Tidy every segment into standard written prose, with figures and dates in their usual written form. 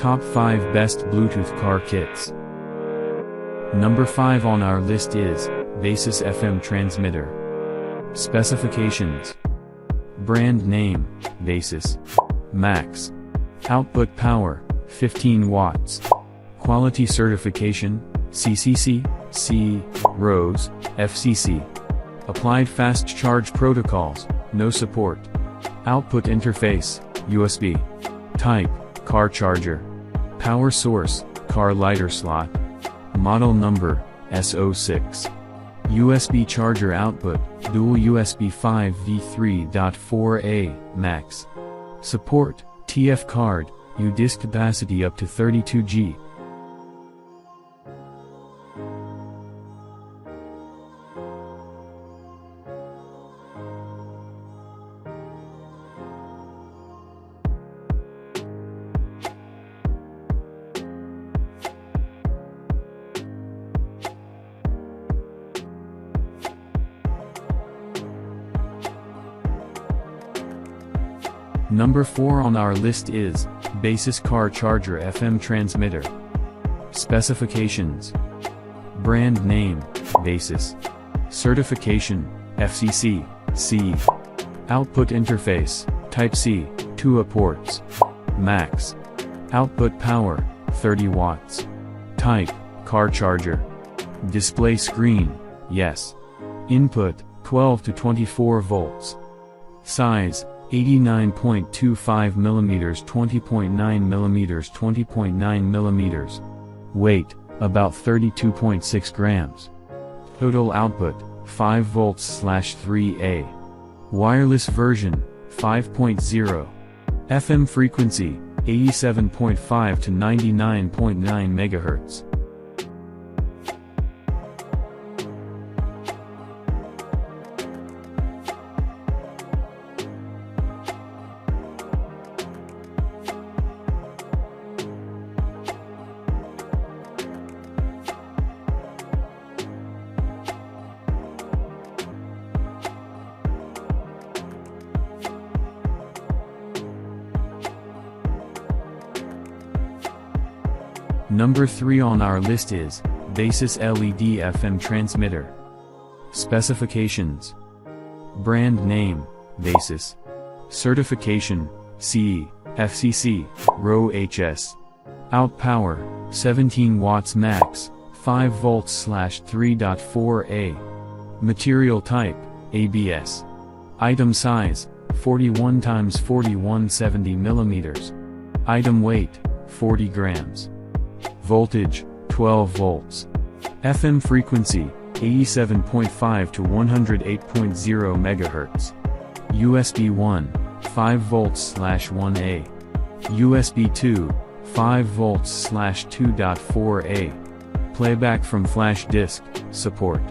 Top 5 Best Bluetooth Car Kits. Number 5 on our list is Basis FM Transmitter. Specifications. Brand name, Basis. Max. Output power, 15 watts. Quality certification, CCC, C, RoHS, FCC. Applied fast charge protocols, no support. Output interface, USB. Type, car charger. Power source, car lighter slot. Model number, S06. USB charger output, dual USB 5 v3.4a, max. Support, TF card, U-disk capacity up to 32G. Number 4 on our list is Basis Car Charger FM Transmitter. Specifications. Brand name, Basis. Certification, FCC, C. Output interface, Type-C, 2A ports. Max. Output power, 30 watts. Type, car charger. Display screen, yes. Input, 12 to 24 volts. Size, 89.25 mm 20.9 mm 20.9 mm. Weight, about 32.6 grams. Total output, 5 volts/3A. Wireless version, 5.0. FM frequency, 87.5 to 99.9 MHz. Number 3 on our list is Basis LED FM Transmitter. Specifications. Brand name, Basis. Certification, CE, FCC, RoHS. Out power, 17 watts max, 5 volts/3.4A. Material type, ABS. Item size, 41 x 4170 mm. Item weight, 40 grams. Voltage, 12 volts. FM frequency, 87.5 to 108.0 MHz. USB 1, 5 volts/1A. USB 2, 5 volts/2.4A. Playback from flash disk, support.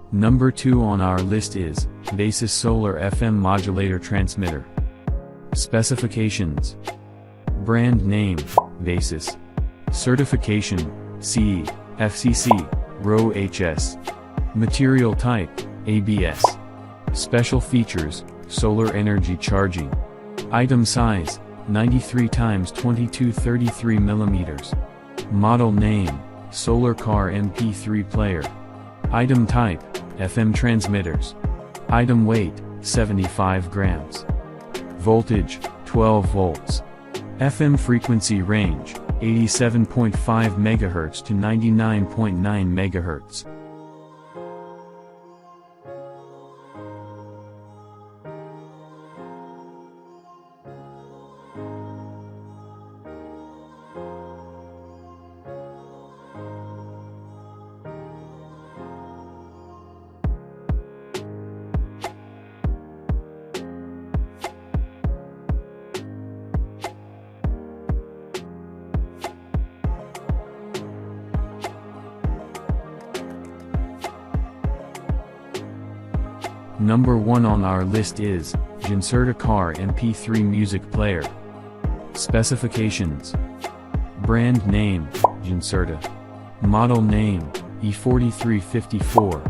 Number 2 on our list is Basis Solar FM Modulator Transmitter. Specifications. Brand name, Basis. Certification, CE, FCC, RoHS. Material type, ABS. Special features, solar energy charging. Item size, 93 x 2233 mm. Model name, Solar Car MP3 Player. Item type, FM transmitters. Item weight, 75 grams. Voltage, 12 volts. FM frequency range, 87.5 MHz to 99.9 MHz. Number 1 on our list is Gincerta Car MP3 Music Player. Specifications: brand name, Gincerta. Model name, E4354.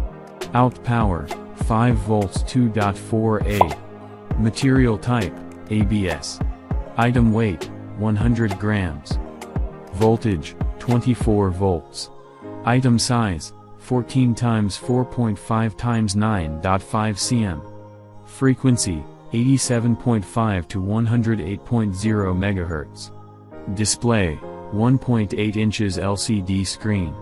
Out power, 5 volts 2.4A. Material type, ABS. Item weight, 100 grams. Voltage, 24 volts. Item size, 14 x 4.5 x 9.5 cm. Frequency, 87.5 to 108.0 MHz. Display, 1.8 inches LCD screen.